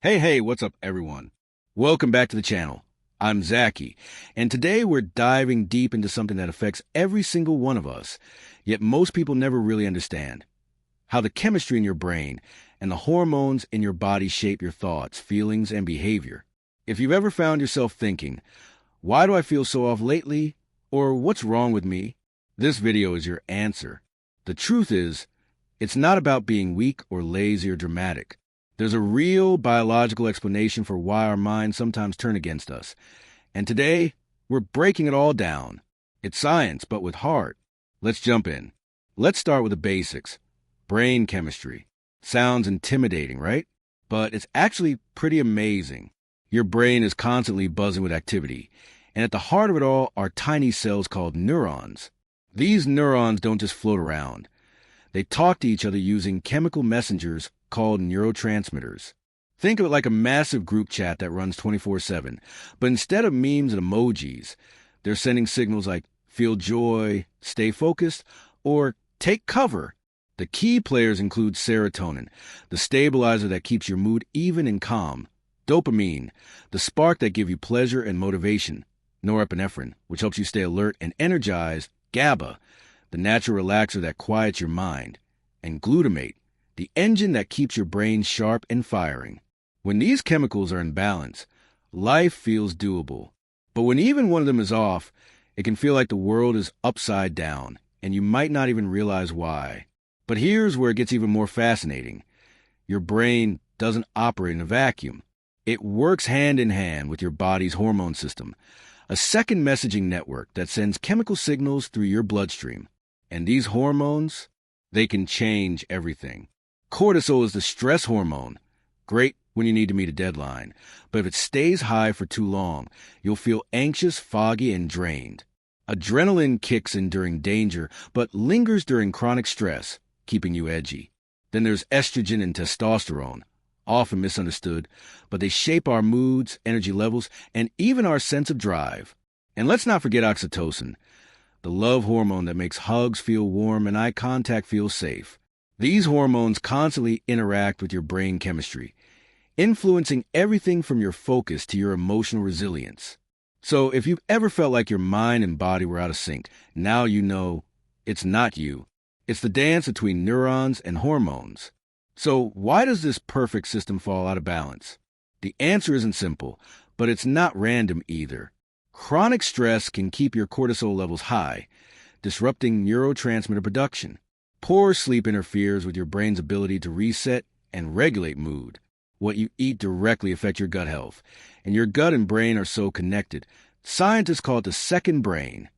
Hey, what's up, everyone? Welcome back to the channel. I'm Zaki, and today we're diving deep into something that affects every single one of us, yet most people never really understand. How the chemistry in your brain and the hormones in your body shape your thoughts, feelings, and behavior. If you've ever found yourself thinking, why do I feel so off lately? Or what's wrong with me? This video is your answer. The truth is, it's not about being weak or lazy or dramatic. There's a real biological explanation for why our minds sometimes turn against us. And today, we're breaking it all down. It's science, but with heart. Let's jump in. Let's start with the basics. Brain chemistry. Sounds intimidating, right? But it's actually pretty amazing. Your brain is constantly buzzing with activity. And at the heart of it all are tiny cells called neurons. These neurons don't just float around. They talk to each other using chemical messengers called neurotransmitters. Think of it like a massive group chat that runs 24/7, but instead of memes and emojis, they're sending signals like feel joy, stay focused, or take cover. The key players include serotonin, the stabilizer that keeps your mood even and calm, dopamine, the spark that gives you pleasure and motivation, norepinephrine, which helps you stay alert and energized, GABA, the natural relaxer that quiets your mind, and glutamate, the engine that keeps your brain sharp and firing. When these chemicals are in balance, life feels doable. But when even one of them is off, it can feel like the world is upside down, and you might not even realize why. But here's where it gets even more fascinating. Your brain doesn't operate in a vacuum. It works hand in hand with your body's hormone system, a second messaging network that sends chemical signals through your bloodstream. And these hormones, they can change everything. Cortisol is the stress hormone. Great when you need to meet a deadline. But if it stays high for too long, you'll feel anxious, foggy, and drained. Adrenaline kicks in during danger, but lingers during chronic stress, keeping you edgy. Then there's estrogen and testosterone, often misunderstood, but they shape our moods, energy levels, and even our sense of drive. And let's not forget oxytocin, the love hormone that makes hugs feel warm and eye contact feel safe. These hormones constantly interact with your brain chemistry, influencing everything from your focus to your emotional resilience. So if you've ever felt like your mind and body were out of sync, now you know it's not you. It's the dance between neurons and hormones. So why does this perfect system fall out of balance? The answer isn't simple, but it's not random either. Chronic stress can keep your cortisol levels high, disrupting neurotransmitter production. Poor sleep interferes with your brain's ability to reset and regulate mood. What you eat directly affects your gut health, and your gut and brain are so connected. Scientists call it the second brain.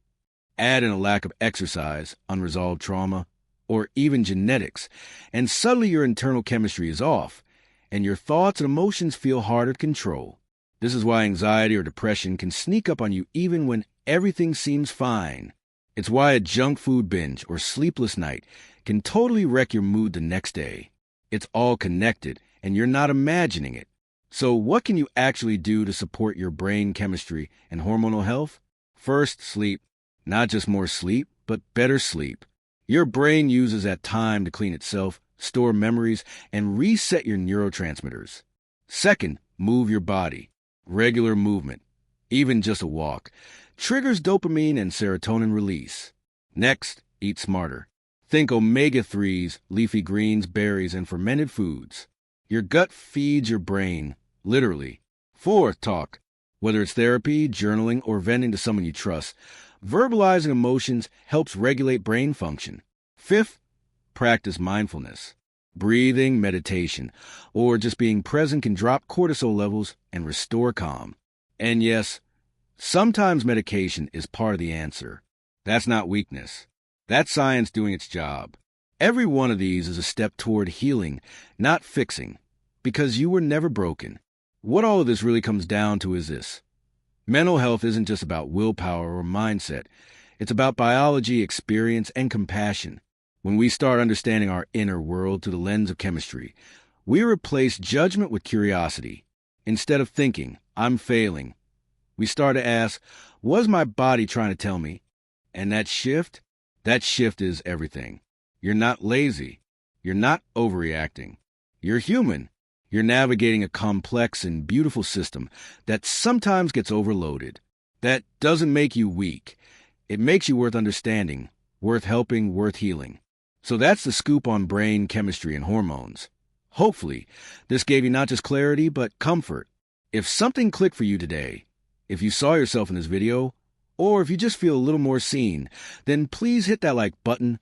Add in a lack of exercise, unresolved trauma, or even genetics, and suddenly your internal chemistry is off, and your thoughts and emotions feel harder to control. This is why anxiety or depression can sneak up on you even when everything seems fine. It's why a junk food binge or sleepless night can totally wreck your mood the next day. It's all connected, and you're not imagining it. So what can you actually do to support your brain chemistry and hormonal health? First, sleep. Not just more sleep, but better sleep. Your brain uses that time to clean itself, store memories, and reset your neurotransmitters. Second, move your body. Regular movement, even just a walk, triggers dopamine and serotonin release. Next, eat smarter. Think omega-3s, leafy greens, berries, and fermented foods. Your gut feeds your brain, literally. Fourth, talk. Whether it's therapy, journaling, or venting to someone you trust, verbalizing emotions helps regulate brain function. Fifth, practice mindfulness. Breathing, meditation, or just being present can drop cortisol levels and restore calm. And yes, sometimes medication is part of the answer. That's not weakness. That's science doing its job. Every one of these is a step toward healing, not fixing, because you were never broken. What all of this really comes down to is this. Mental health isn't just about willpower or mindset. It's about biology, experience, and compassion. When we start understanding our inner world through the lens of chemistry, we replace judgment with curiosity. Instead of thinking, I'm failing, we start to ask, what is my body trying to tell me? And that shift is everything. You're not lazy. You're not overreacting. You're human. You're navigating a complex and beautiful system that sometimes gets overloaded. That doesn't make you weak. It makes you worth understanding, worth helping, worth healing. So that's the scoop on brain chemistry and hormones. Hopefully, this gave you not just clarity, but comfort. If something clicked for you today, if you saw yourself in this video, or if you just feel a little more seen, then please hit that like button,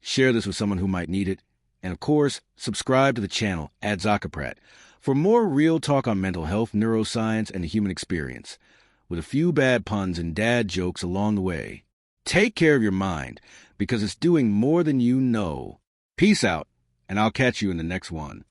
share this with someone who might need it, and of course, subscribe to the channel at Zacaprat for more real talk on mental health, neuroscience, and the human experience, with a few bad puns and dad jokes along the way. Take care of your mind, because it's doing more than you know. Peace out, and I'll catch you in the next one.